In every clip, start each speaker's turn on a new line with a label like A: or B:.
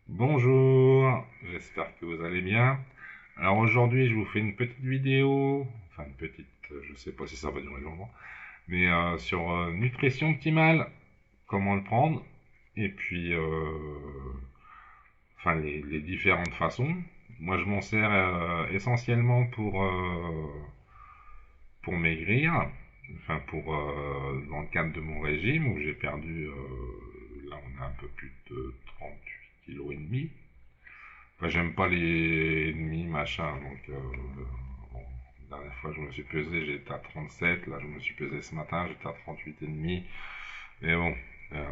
A: Bonjour, j'espère que vous allez bien. Alors aujourd'hui, je vous fais une petite vidéo, enfin une petite, je sais pas si ça va durer longtemps, mais sur nutrition optimale, comment le prendre, et puis enfin les différentes façons. Moi, je m'en sers essentiellement pour maigrir, enfin pour dans le cadre de mon régime où j'ai perdu, là on a un peu plus de 38,5 kg. Enfin, j'aime pas les ennemis, machin, donc bon, la dernière fois je me suis pesé, j'étais à 37, là je me suis pesé ce matin, j'étais à 38,5. Mais bon, euh,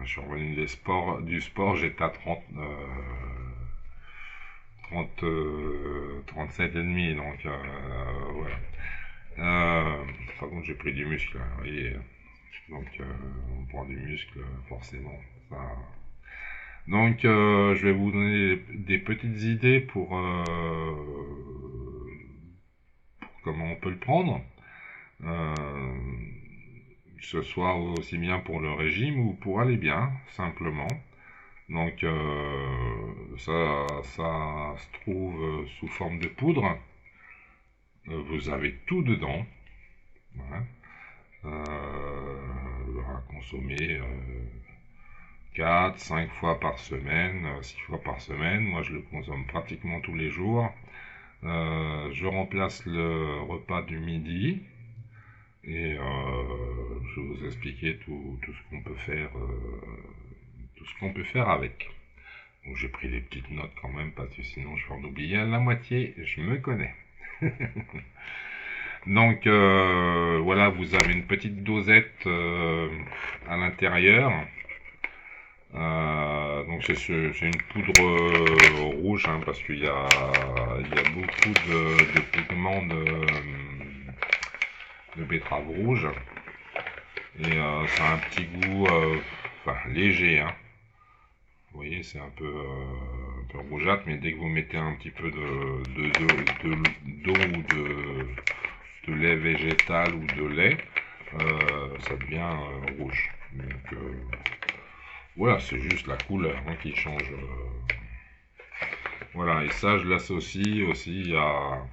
A: je suis revenu du sport, j'étais à 37,5, donc voilà. Par contre j'ai pris du muscle, hein, vous voyez, donc on prend du muscle, forcément, ça. Donc, je vais vous donner des petites idées pour comment on peut le prendre, euh, que ce soit aussi bien pour le régime ou pour aller bien, simplement. Donc, ça se trouve sous forme de poudre. Vous avez tout dedans, voilà. À consommer 4, 5 fois par semaine, 6 fois par semaine. Moi, je le consomme pratiquement tous les jours. Je remplace le repas du midi et je vais vous expliquer tout ce qu'on peut faire, tout ce qu'on peut faire avec. Donc j'ai pris des petites notes quand même parce que sinon je vais en oublier la moitié. Je me connais. Donc voilà, vous avez une petite dosette à l'intérieur. Donc c'est une poudre rouge, hein, parce qu'il y a beaucoup de pigments de betterave rouge. Et ça a un petit goût enfin, léger, hein. Vous voyez, c'est un peu rougeâtre, mais dès que vous mettez un petit peu d'eau ou de lait végétal ou de lait, ça devient rouge. Donc voilà, c'est juste la couleur, hein, qui change. Voilà, et ça, je l'associe aussi à-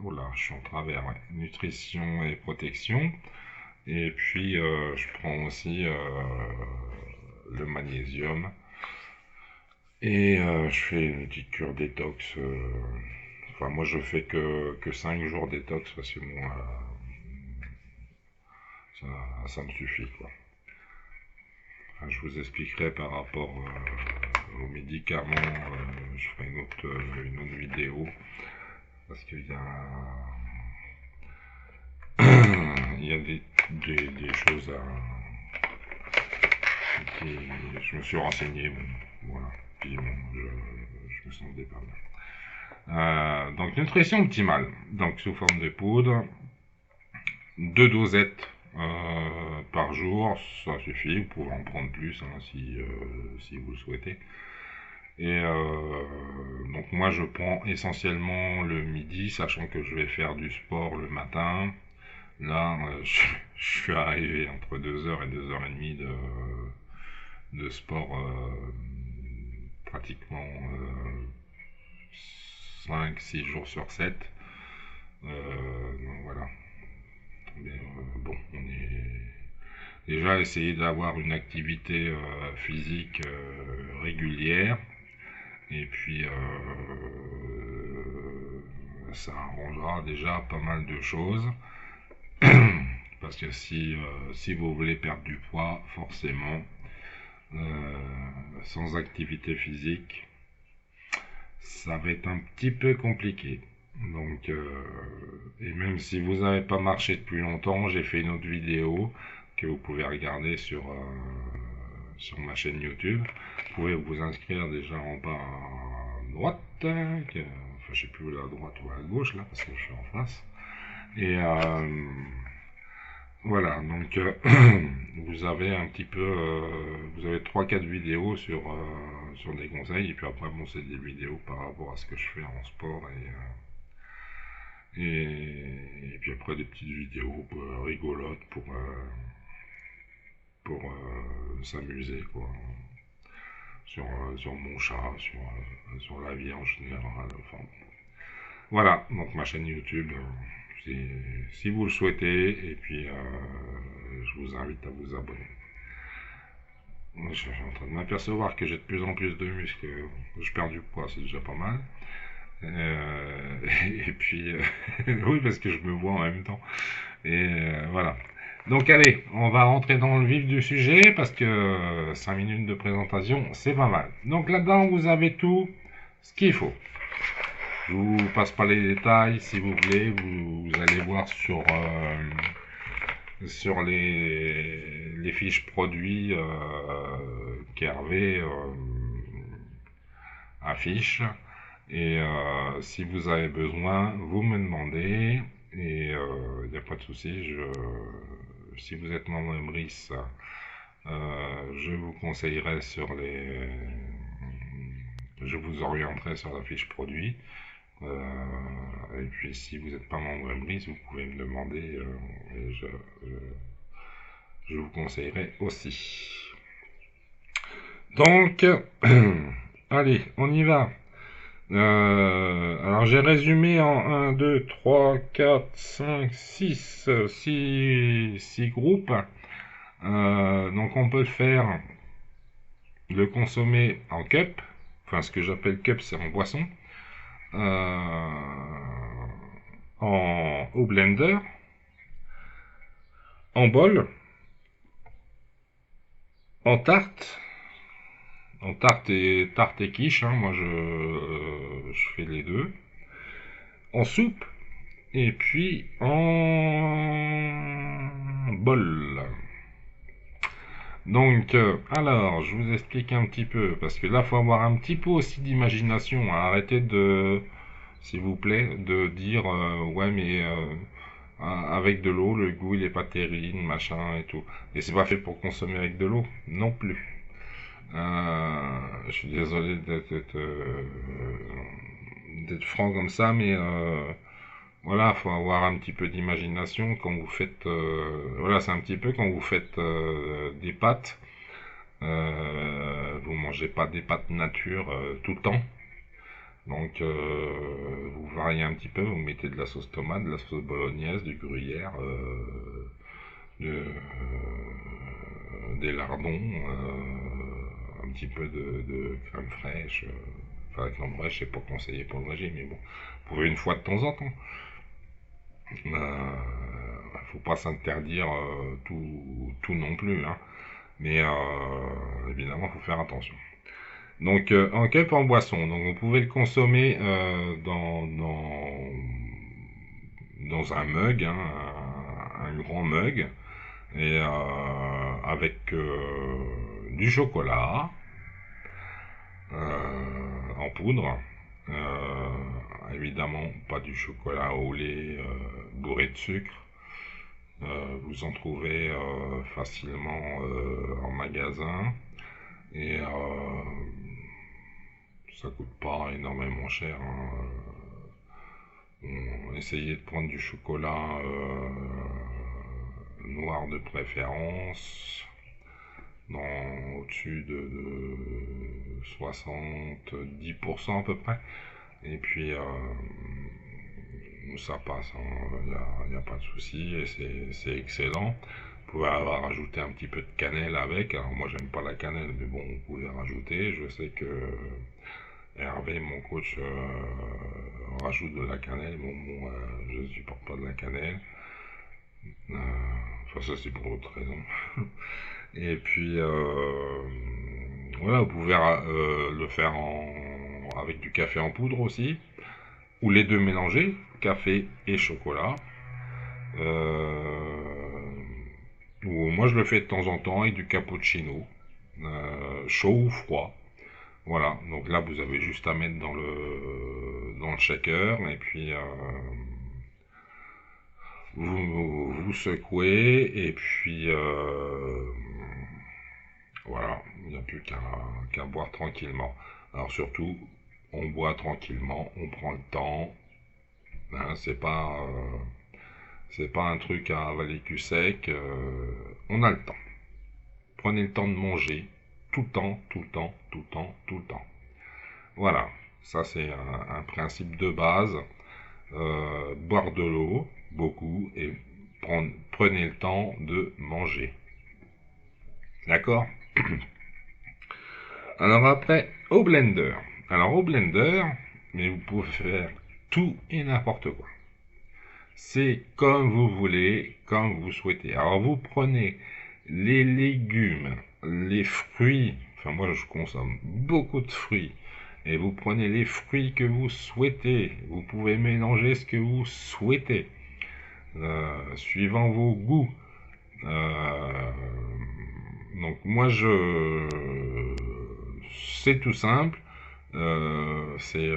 A: oh là, je suis en travers, ouais. Nutrition et protection. Et puis, je prends aussi le magnésium. Et je fais une petite cure détox. Enfin, moi, je fais que 5 jours détox parce que bon, ça me suffit, quoi. Enfin, je vous expliquerai par rapport aux médicaments. Je ferai une autre vidéo parce qu'il y a, il y a des choses je me suis renseigné, bon, voilà. Puis bon, je me sentais pas bien. Donc nutrition optimale, donc sous forme de poudre, 2 dosettes par jour, ça suffit. Vous pouvez en prendre plus, hein, si vous le souhaitez. Et donc moi je prends essentiellement le midi, sachant que je vais faire du sport le matin. Là, je suis arrivé entre 2 heures et 2 heures et demie de sport, pratiquement 5-6 jours sur 7. Donc voilà. Mais, bon, on est déjà essayer d'avoir une activité physique régulière. Et puis ça arrangera déjà pas mal de choses. Parce que si vous voulez perdre du poids, forcément, sans activité physique, ça va être un petit peu compliqué. Donc, et même si vous n'avez pas marché depuis longtemps, j'ai fait une autre vidéo que vous pouvez regarder sur ma chaîne YouTube. Vous pouvez vous inscrire déjà en bas à droite, enfin je sais plus à droite ou à gauche là, parce que je suis en face. Et voilà, donc vous avez un petit peu, vous avez 3-4 vidéos sur des conseils, et puis après bon c'est des vidéos par rapport à ce que je fais en sport et puis après des petites vidéos rigolotes pour s'amuser, quoi. Sur mon chat, sur la vie en général. Enfin, voilà, donc ma chaîne YouTube, si vous le souhaitez, et puis je vous invite à vous abonner. Je suis en train de m'apercevoir que j'ai de plus en plus de muscles, je perds du poids, c'est déjà pas mal. Et puis, oui, parce que je me vois en même temps. Et voilà. Donc allez, on va rentrer dans le vif du sujet, parce que 5 minutes de présentation, c'est pas mal. Donc là-dedans, vous avez tout ce qu'il faut. Je vous passe pas les détails, si vous voulez, vous allez voir sur les fiches produits qu'Hervé affiche. Et si vous avez besoin, vous me demandez. Et il n'y a pas de souci. Si vous êtes membre de Brice, je vous conseillerai je vous orienterai sur la fiche produit. Et puis si vous n'êtes pas membre de Brice, vous pouvez me demander et je vous conseillerai aussi. Donc, allez, on y va. Alors j'ai résumé en 1, 2, 3, 4, 5, 6 groupes. Donc on peut le consommer en cup, enfin ce que j'appelle cup c'est en boisson, au blender, en bol, en tarte, tarte et quiche, hein, moi je fais les deux, en soupe, et puis en bol. Donc, alors, je vous explique un petit peu, parce que là, il faut avoir un petit peu aussi d'imagination, hein. Arrêtez s'il vous plaît, de dire, ouais, mais avec de l'eau, le goût, il est pas terrible, machin et tout. Et c'est pas fait pour consommer avec de l'eau, non plus. Je suis désolé d'être franc comme ça, mais voilà, faut avoir un petit peu d'imagination quand vous faites. Voilà, c'est un petit peu quand vous faites des pâtes. Vous mangez pas des pâtes nature tout le temps. Donc vous variez un petit peu, vous mettez de la sauce tomate, de la sauce bolognaise, du gruyère, des lardons, un petit peu de crème fraîche. Enfin, la crème fraîche, c'est pas conseillé pour le régime, mais bon, vous pouvez une fois de temps en temps. Faut pas s'interdire tout non plus, hein. Mais évidemment, faut faire attention. Donc, en cup en boisson. Donc, vous pouvez le consommer dans un mug, hein, un grand mug, et avec du chocolat en poudre. Évidemment, pas du chocolat au lait bourré de sucre. Vous en trouvez facilement en magasin. Et ça coûte pas énormément cher, hein. Essayez de prendre du chocolat noir de préférence, au-dessus de 70% à peu près. Et puis ça passe, il n'y a pas de souci, et c'est excellent. Vous pouvez avoir rajouté un petit peu de cannelle avec. Alors moi j'aime pas la cannelle, mais bon, vous pouvez rajouter. Je sais que Hervé, mon coach, rajoute de la cannelle. Bon, je ne supporte pas de la cannelle. Enfin, ça c'est pour d'autres raisons. Et puis voilà, vous pouvez le faire avec du café en poudre aussi, ou les deux mélangés, café et chocolat. Ou moi je le fais de temps en temps avec du cappuccino, chaud ou froid. Voilà, donc là vous avez juste à mettre dans le shaker, et puis vous secouez, et puis voilà, il n'y a plus qu'à boire tranquillement. Alors surtout, on boit tranquillement, on prend le temps, hein, c'est pas un truc à avaler cul sec, on a le temps. prenez le temps de manger tout le temps, tout le temps, tout le temps, tout le temps. Voilà, ça c'est un principe de base. Boire de l'eau, beaucoup, et prenez le temps de manger. D'accord? Alors après, au blender. Alors au blender, mais vous pouvez faire tout et n'importe quoi. C'est comme vous voulez, comme vous souhaitez. Alors vous prenez les légumes, les fruits, enfin moi je consomme beaucoup de fruits, et vous prenez les fruits que vous souhaitez. Vous pouvez mélanger ce que vous souhaitez, suivant vos goûts. Donc moi c'est tout simple. C'est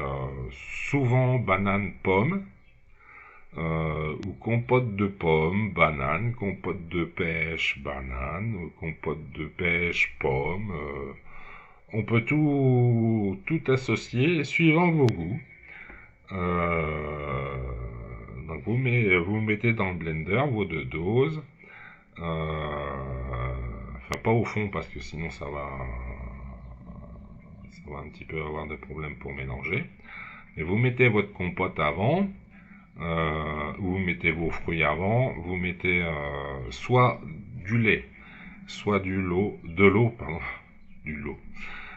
A: souvent banane pomme, ou compote de pommes, banane, compote de pêche, banane, ou compote de pêche, pomme. On peut tout associer suivant vos goûts. Donc vous mettez dans le blender vos deux doses. Enfin pas au fond parce que sinon ça va un petit peu avoir des problèmes pour mélanger. Et vous mettez votre compote avant. Vous mettez vos fruits avant, vous mettez soit du lait, soit de l'eau,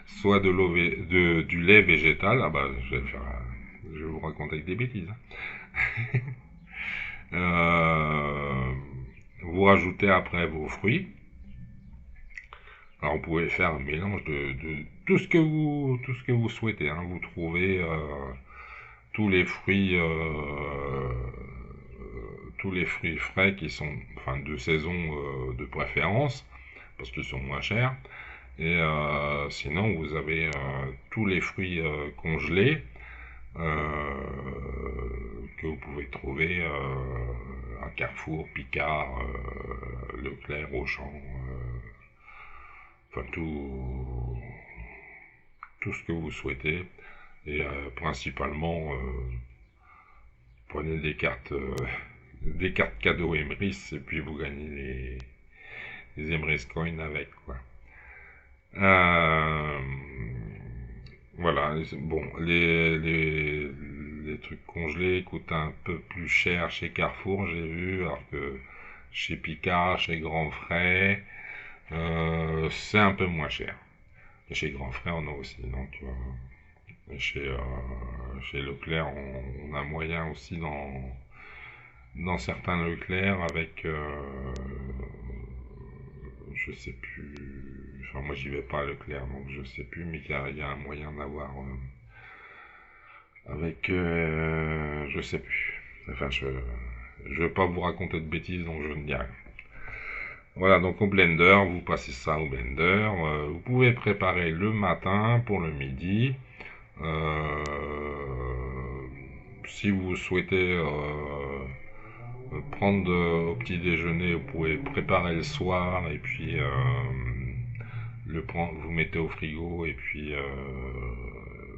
A: soit du lait végétal. Ah bah je vais vous raconter avec des bêtises. Vous rajoutez après vos fruits. Alors vous pouvez faire un mélange de tout ce que vous souhaitez. Hein. Vous trouvez tous les fruits frais qui sont, enfin de saison de préférence, parce qu'ils sont moins chers. Et sinon vous avez tous les fruits congelés que vous pouvez trouver à Carrefour, Picard, Leclerc, Auchan, enfin tout ce que vous souhaitez. Et principalement prenez des cartes cadeaux Emrys et puis vous gagnez les Emrys Coins avec, quoi. Voilà, bon, les trucs congelés coûtent un peu plus cher chez Carrefour, j'ai vu, alors que chez Picard, chez Grand Frais, c'est un peu moins cher. Et chez Grand Frais, on a aussi, donc chez Leclerc, on a moyen aussi dans certains Leclerc avec je sais plus, enfin moi j'y vais pas à Leclerc donc je sais plus, mais il y a un moyen d'avoir avec je sais plus, enfin je veux pas vous raconter de bêtises donc je ne dis rien. Voilà, donc au blender, vous passez ça au blender, vous pouvez préparer le matin pour le midi. Si vous souhaitez prendre au petit déjeuner, vous pouvez préparer le soir et puis vous mettez au frigo et puis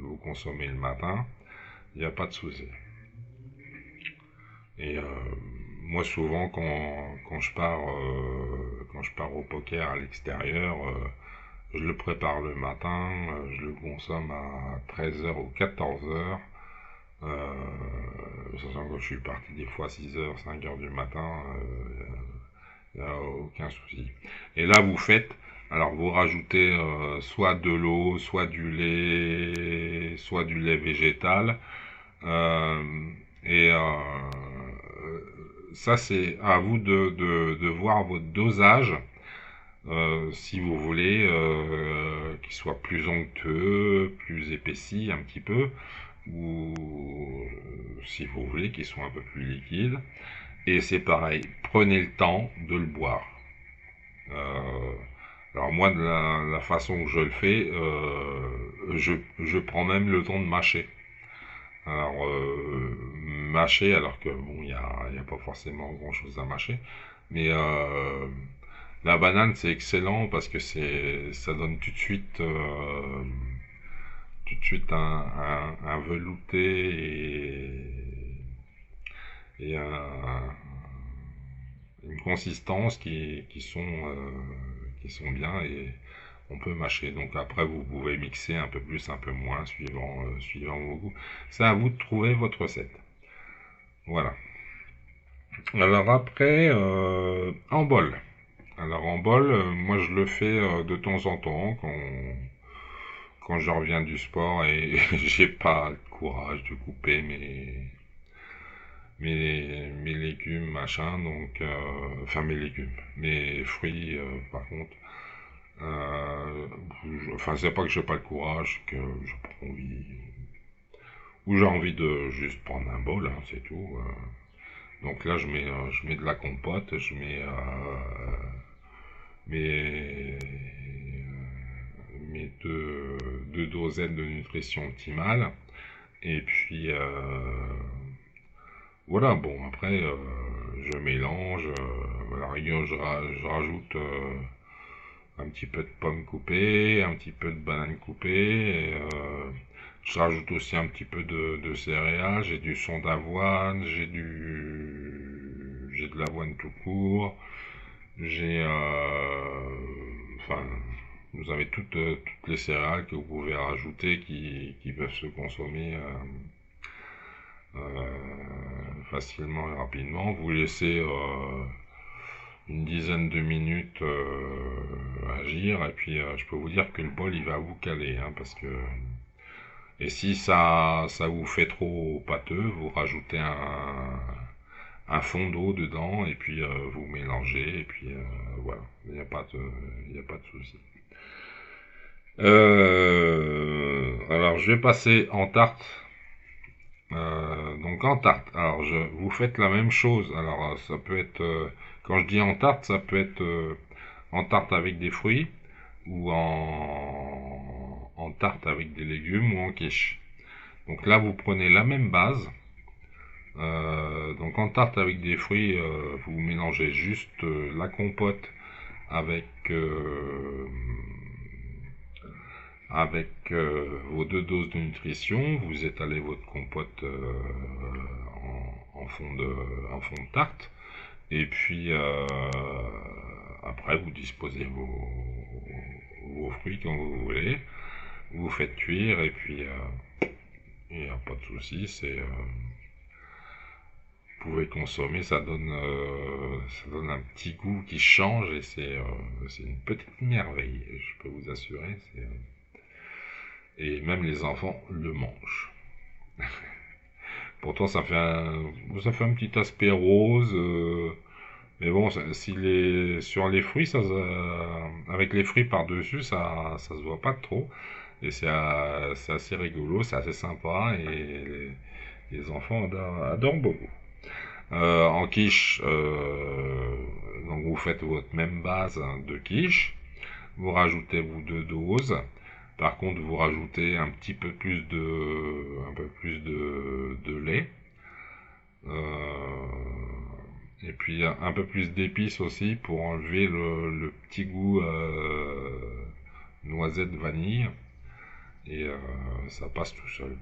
A: vous consommez le matin. Il n'y a pas de souci. Et moi souvent quand je pars au poker à l'extérieur, je le prépare le matin, je le consomme à 13h ou 14h. Sachant que je suis parti des fois à 6h, 5h du matin, il n'y a aucun souci. Et là vous faites, alors vous rajoutez soit de l'eau, soit du lait végétal, et ça c'est à vous de voir votre dosage. Si vous voulez qu'il soit plus onctueux, plus épaissi un petit peu, ou si vous voulez qu'il soit un peu plus liquide. Et c'est pareil, prenez le temps de le boire. Alors moi, de la façon que je le fais, je prends même le temps de mâcher. Alors, mâcher, alors que bon, il n'y a pas forcément grand chose à mâcher, mais la banane c'est excellent parce que ça donne tout de suite un velouté et une consistance qui sont qui sont bien et on peut mâcher. Donc après, vous pouvez mixer un peu plus, un peu moins, suivant vos goûts. C'est à vous de trouver votre recette. Voilà. Alors après, en bol. Alors en bol, moi je le fais de temps en temps quand je reviens du sport et j'ai pas le courage de couper mes légumes, machin, donc, enfin mes légumes, mes fruits, par contre, enfin c'est pas que j'ai pas le courage, que j'ai pas envie, ou j'ai envie de juste prendre un bol, hein, c'est tout. Donc là je mets de la compote, je mets mes, mes deux dosettes de nutrition optimale, et puis voilà, bon, après, je mélange, à la rigueur, je rajoute un petit peu de pommes coupées, un petit peu de bananes coupées, et, je rajoute aussi un petit peu de céréales, j'ai du son d'avoine, j'ai de l'avoine tout court, j'ai, enfin, vous avez toutes les céréales que vous pouvez rajouter qui peuvent se consommer facilement et rapidement. Vous laissez une dizaine de minutes agir et puis je peux vous dire que le bol il va vous caler, hein, parce que et si ça vous fait trop pâteux, vous rajoutez un fond d'eau dedans et puis vous mélangez et puis voilà, il n'y a pas de souci. Alors je vais passer en tarte. Donc en tarte, alors vous faites la même chose. Alors ça peut être, quand je dis en tarte, ça peut être en tarte avec des fruits ou en tarte avec des légumes ou en quiche. Donc là vous prenez la même base. Donc en tarte avec des fruits, vous mélangez juste la compote avec vos 2 doses de nutrition, vous étalez votre compote en fond de tarte, et puis après vous disposez vos fruits comme vous voulez, vous faites cuire, et puis il n'y a pas de souci, vous pouvez consommer, ça donne un petit goût qui change, et c'est une petite merveille, je peux vous assurer, et même les enfants le mangent. Pourtant, ça fait un petit aspect rose, mais bon, sur les fruits, avec les fruits par-dessus, ça se voit pas trop, et c'est assez rigolo, c'est assez sympa, et les enfants adorent beaucoup. En quiche, donc vous faites votre même base, hein, de quiche, vous rajoutez vos 2 doses. Par contre, vous rajoutez un peu plus de lait, et puis un peu plus d'épices aussi pour enlever le petit goût noisette vanille, et ça passe tout seul.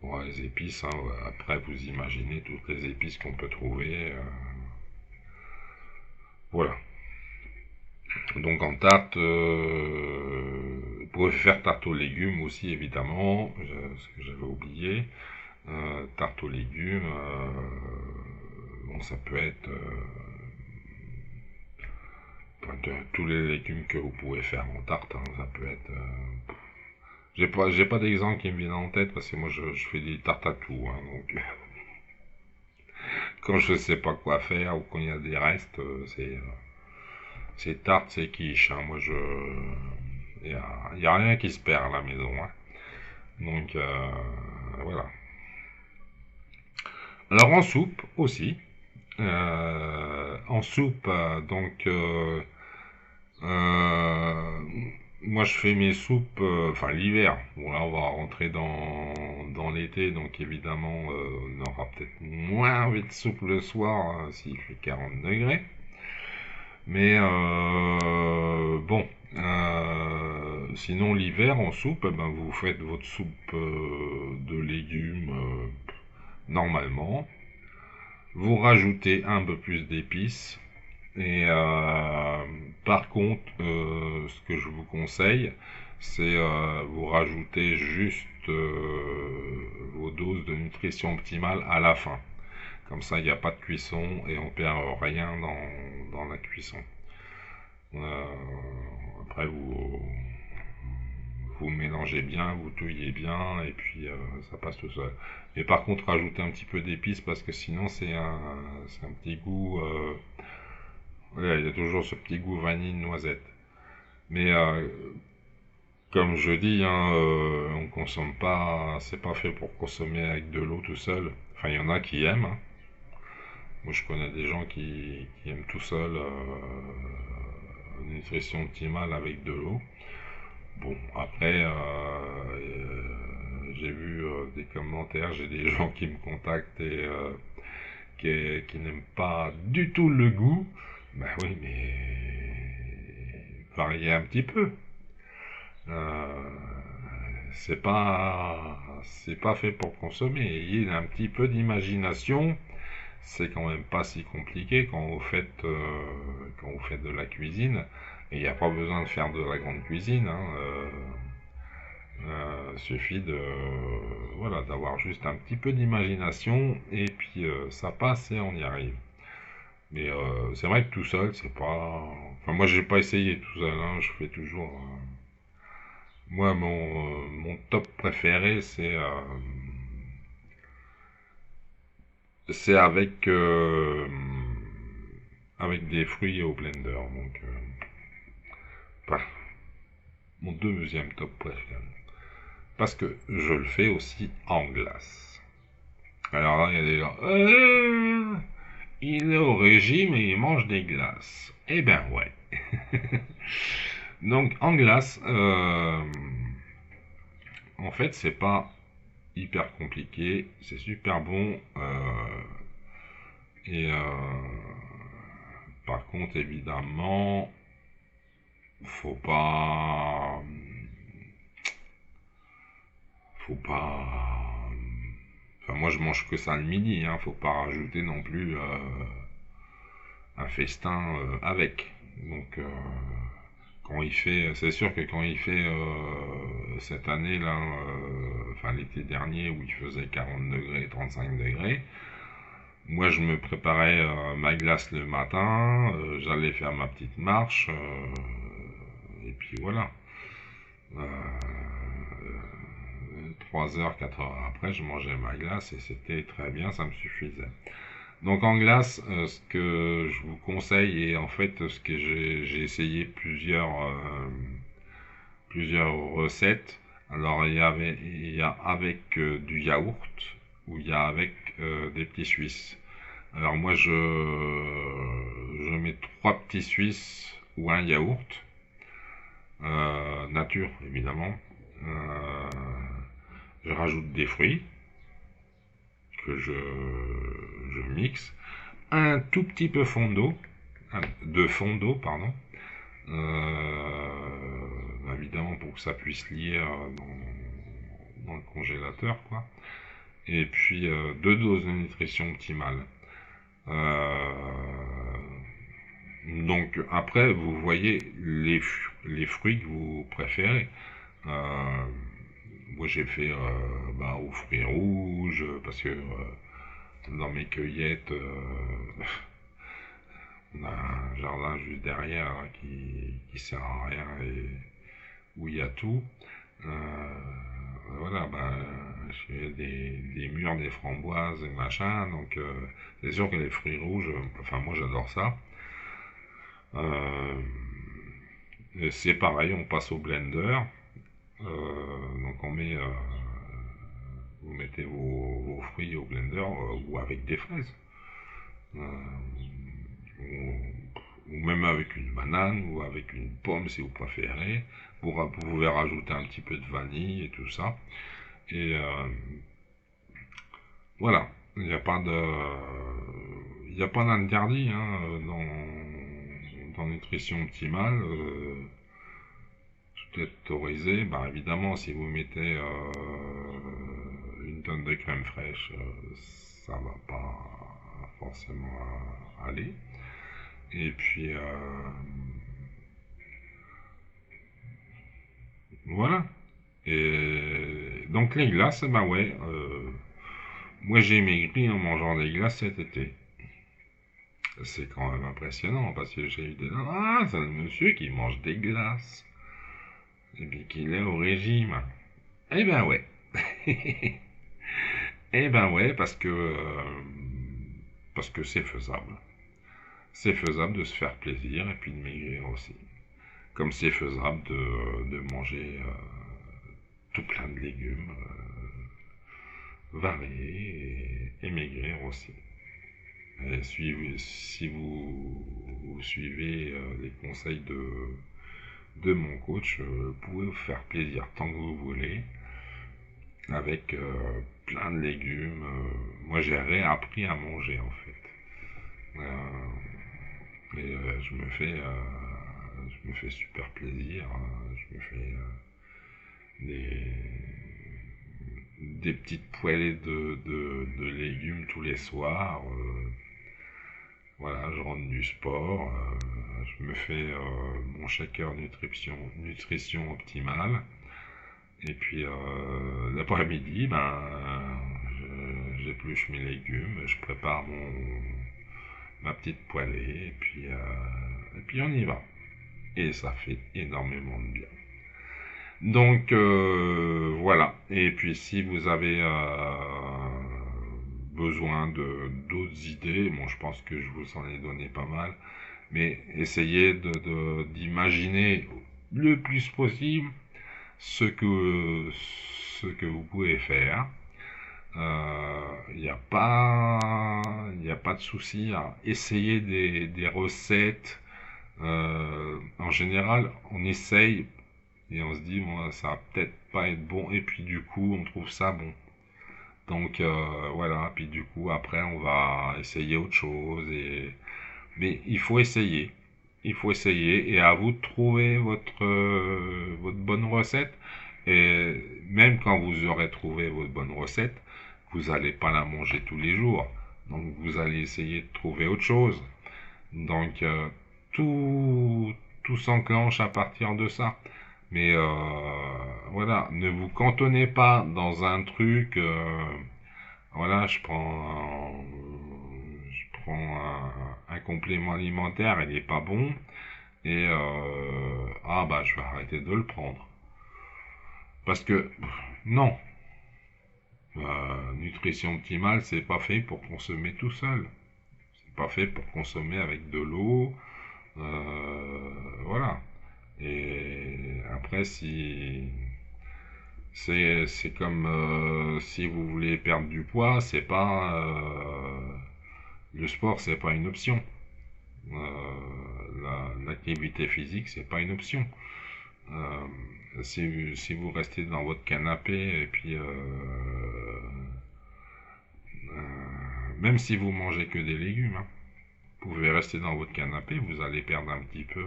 A: Bon, les épices, hein, après vous imaginez toutes les épices qu'on peut trouver, voilà. Donc en tarte, vous pouvez faire tarte aux légumes aussi, évidemment, ce que j'avais oublié. Tarte aux légumes, bon, ça peut être tous les légumes que vous pouvez faire en tarte, hein, ça peut être. J'ai pas d'exemple qui me viennent en tête parce que moi je fais des tartes à tout, hein, donc quand je sais pas quoi faire ou quand il y a des restes, c'est tarte, c'est quiche, hein, moi y a rien qui se perd à la maison, hein. Donc voilà. Alors en soupe aussi. En soupe, donc moi je fais mes soupes, enfin l'hiver. Bon là on va rentrer dans l'été, donc évidemment on aura peut-être moins envie de soupe le soir, hein, s'il fait 40 degrés. Mais bon, sinon l'hiver en soupe, eh ben, vous faites votre soupe de légumes normalement. Vous rajoutez un peu plus d'épices et Par contre, ce que je vous conseille, c'est vous rajoutez juste vos doses de nutrition optimale à la fin. Comme ça, il n'y a pas de cuisson et on perd rien dans la cuisson. Euh, Après, vous mélangez bien, vous touillez bien et puis ça passe tout seul. Mais par contre, rajoutez un petit peu d'épices parce que sinon c'est un petit goût. Ouais, il y a toujours ce petit goût vanille noisette. Mais comme je dis, hein, on consomme pas, c'est pas fait pour consommer avec de l'eau tout seul. Enfin, il y en a qui aiment, hein. Moi, je connais des gens qui aiment tout seul une nutrition optimale avec de l'eau. Bon, après, j'ai vu des commentaires, j'ai des gens qui me contactent et qui n'aiment pas du tout le goût. Ben oui, mais variez un petit peu. Euh, c'est pas fait pour consommer. Ayez un petit peu d'imagination. C'est quand même pas si compliqué quand vous faites de la cuisine. Et il n'y a pas besoin de faire de la grande cuisine, hein. Suffit de voilà d'avoir juste un petit peu d'imagination et puis ça passe et on y arrive. Mais c'est vrai que tout seul, c'est pas. Enfin, moi, j'ai pas essayé tout seul, hein, je fais toujours. Moi, mon top préféré, c'est avec des fruits au blender. Donc, enfin, mon deuxième top préféré. Parce que je le fais aussi en glace. Alors là, il y a des gens. Il est au régime et il mange des glaces. Eh ben ouais. Donc en glace, en fait, c'est pas hyper compliqué, c'est super bon. Et par contre, évidemment, faut pas, faut pas. Enfin, moi, je mange que ça le midi. Hein, faut pas rajouter non plus un festin avec. Donc quand il fait, c'est sûr que quand il fait cette année là, enfin l'été dernier où il faisait 40 degrés, 35 degrés, moi je me préparais ma glace le matin, j'allais faire ma petite marche, et puis voilà. 3 heures, 4 heures après, je mangeais ma glace et c'était très bien, ça me suffisait. Donc en glace, ce que je vous conseille et en fait ce que j'ai essayé plusieurs recettes. Alors il y a avec du yaourt ou il y a avec des petits Suisses. Alors moi je mets 3 petits Suisses ou un yaourt nature évidemment. Je rajoute des fruits que je mixe, un tout petit peu de fond d'eau, pardon, évidemment pour que ça puisse lier dans le congélateur, quoi. Et puis 2 doses de nutrition optimale. Donc après, vous voyez les fruits que vous préférez. Moi j'ai fait aux fruits rouges parce que dans mes cueillettes, on a un jardin juste derrière hein, qui sert à rien et où il y a tout. Voilà, j'ai des mûres, des framboises et machin, donc c'est sûr que les fruits rouges, enfin moi j'adore ça. C'est pareil, on passe au blender, donc vous mettez vos fruits au blender ou avec des fraises. Euh, ou même avec une banane ou avec une pomme si vous préférez. Vous pouvez rajouter un petit peu de vanille et tout ça. Et voilà, il n'y a pas d'interdit hein, dans nutrition optimale. Tout est autorisé. Bah, évidemment, si vous mettez une tonne de crème fraîche, ça va pas forcément aller. Et puis, Voilà. Et donc les glaces, bah ouais, moi j'ai maigri en mangeant des glaces cet été. C'est quand même impressionnant parce que j'ai eu des... Ah, c'est un monsieur qui mange des glaces. Et puis qu'il est au régime. Eh ben ouais. Eh ben ouais, parce que c'est faisable. C'est faisable de se faire plaisir et puis de maigrir aussi. Comme c'est faisable de manger tout plein de légumes variés et maigrir aussi. Et si vous suivez les conseils de mon coach, vous pouvez vous faire plaisir tant que vous voulez avec plein de légumes. Moi j'ai réappris à manger en fait. Je me fais super plaisir. Je me fais des, des petites poêlées de légumes tous les soirs. Voilà, je rentre du sport. Je me fais mon shaker nutrition optimale. Et puis l'après-midi, j'épluche mes légumes, je prépare ma petite poêlée, et puis on y va. Et ça fait énormément de bien. Donc voilà. Et puis si vous avez besoin de d'autres idées, bon, je pense que je vous en ai donné pas mal, mais essayez d'imaginer le plus possible ce que vous pouvez faire. Il n'y a pas de souci à essayer des recettes. En général, on essaye et on se dit, bon, ça va peut-être pas être bon, et puis du coup, on trouve ça bon. Donc voilà, puis du coup, après, on va essayer autre chose. Mais il faut essayer. Il faut essayer, et à vous de trouver votre bonne recette. Et même quand vous aurez trouvé votre bonne recette, vous n'allez pas la manger tous les jours. Donc vous allez essayer de trouver autre chose. Donc tout, tout s'enclenche à partir de ça. Mais voilà, ne vous cantonnez pas dans un truc. Voilà, je prends un complément alimentaire, il n'est pas bon. Et ah bah je vais arrêter de le prendre. Parce que non, nutrition optimale, c'est pas fait pour consommer tout seul. C'est pas fait pour consommer avec de l'eau. Voilà. Et après, si c'est comme si vous voulez perdre du poids, c'est pas le sport, c'est pas une option. L'activité physique, c'est pas une option. Si vous restez dans votre canapé et puis même si vous mangez que des légumes, hein, vous pouvez rester dans votre canapé, vous allez perdre un petit peu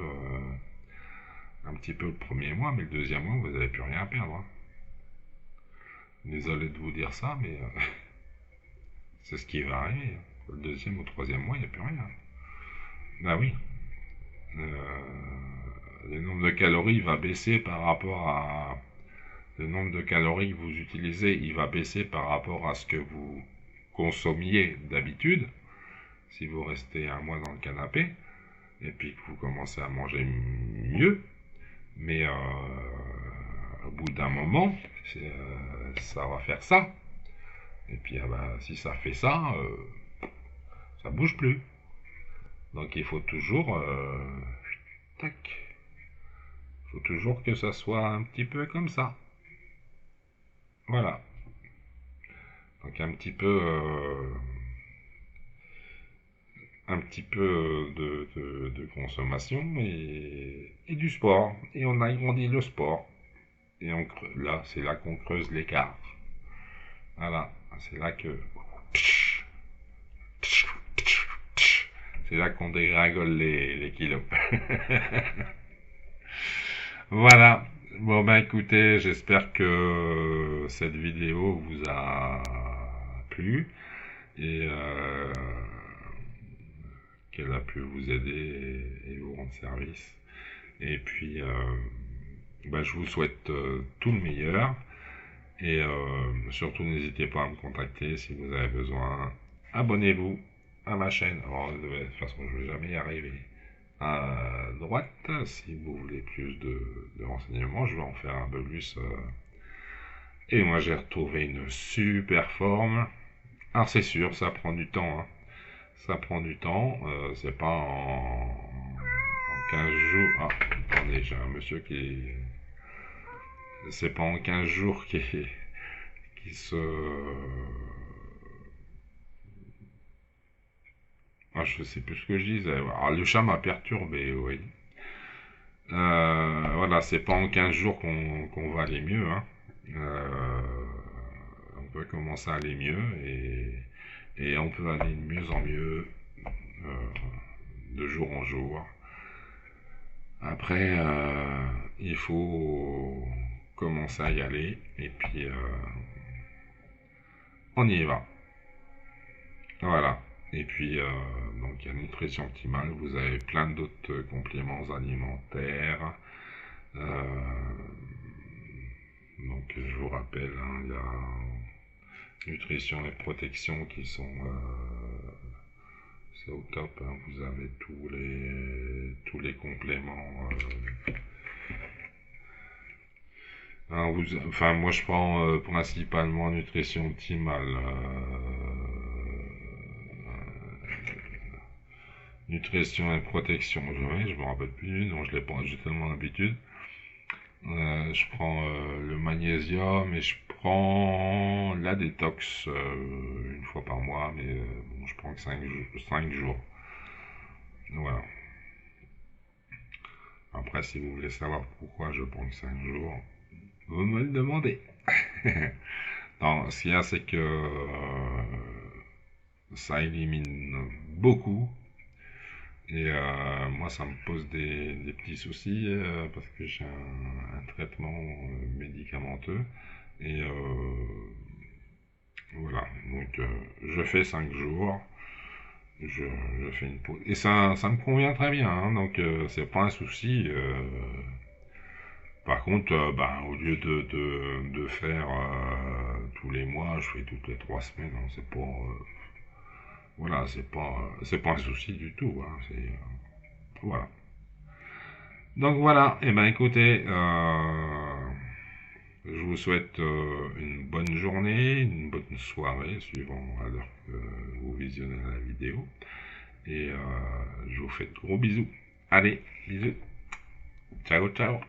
A: le premier mois, mais le deuxième mois, vous n'avez plus rien à perdre. Hein. Désolé de vous dire ça, mais c'est ce qui va arriver. Le deuxième ou troisième mois, il n'y a plus rien. Bah oui. Le nombre de calories va baisser par rapport à... Le nombre de calories que vous utilisez, il va baisser par rapport à ce que vous consommiez d'habitude. Si vous restez un mois dans le canapé, et puis que vous commencez à manger mieux, mais au bout d'un moment, ça va faire ça. Et puis si ça fait ça, ça bouge plus. Donc il faut toujours, tac, il faut toujours que ça soit un petit peu comme ça. Voilà. Donc un petit peu de consommation et du sport. Et on agrandit le sport. Et là, c'est là qu'on creuse l'écart. Voilà. C'est là que... C'est là qu'on dégringole les kilos. Voilà. Bon ben écoutez, j'espère que cette vidéo vous a plu et qu'elle a pu vous aider et vous rendre service. Et puis ben, je vous souhaite tout le meilleur. Et surtout, n'hésitez pas à me contacter si vous avez besoin. Abonnez-vous à ma chaîne. Alors, de toute façon, je ne vais jamais y arriver. À droite, si vous voulez plus de renseignements, je vais en faire un peu plus. Et moi, j'ai retrouvé une super forme. Alors, c'est sûr, ça prend du temps, hein. Ça prend du temps. C'est pas en 15 jours. Ah, attendez, j'ai un monsieur qui. C'est pas en 15 jours qui se. Ah, je sais plus ce que je disais. Alors, le chat m'a perturbé, oui. Voilà, c'est pas en 15 jours qu'on va aller mieux, hein. Euh, on peut commencer à aller mieux et on peut aller de mieux en mieux de jour en jour. Après, il faut commencer à y aller et puis on y va. Voilà. Et puis, donc il y a nutrition optimale, vous avez plein d'autres compléments alimentaires. Donc je vous rappelle, hein, il y a nutrition et protection qui sont c'est au top, hein. Vous avez tous les compléments. Hein, enfin moi je prends principalement nutrition optimale. Nutrition et protection, je me rappelle plus, non je l'ai pas, j'ai tellement d'habitude. Je prends le magnésium et je prends la détox une fois par mois, mais bon, je prends que 5 jours. Voilà. Après, si vous voulez savoir pourquoi je prends que 5 jours, vous me le demandez. Non, ce qu'il y a, c'est que ça élimine beaucoup. Et moi, ça me pose des petits soucis parce que j'ai un traitement médicamenteux. Et voilà, donc je fais 5 jours, je fais une pause. Et ça me convient très bien, hein, donc c'est pas un souci. Par contre, ben, au lieu de faire tous les mois, je fais toutes les 3 semaines, hein, c'est pas. Voilà, c'est pas un souci du tout, hein, voilà. Donc voilà, et ben écoutez, je vous souhaite une bonne journée, une bonne soirée, suivant à l'heure que vous visionnez la vidéo. Et je vous fais de gros bisous. Allez, bisous. Ciao, ciao.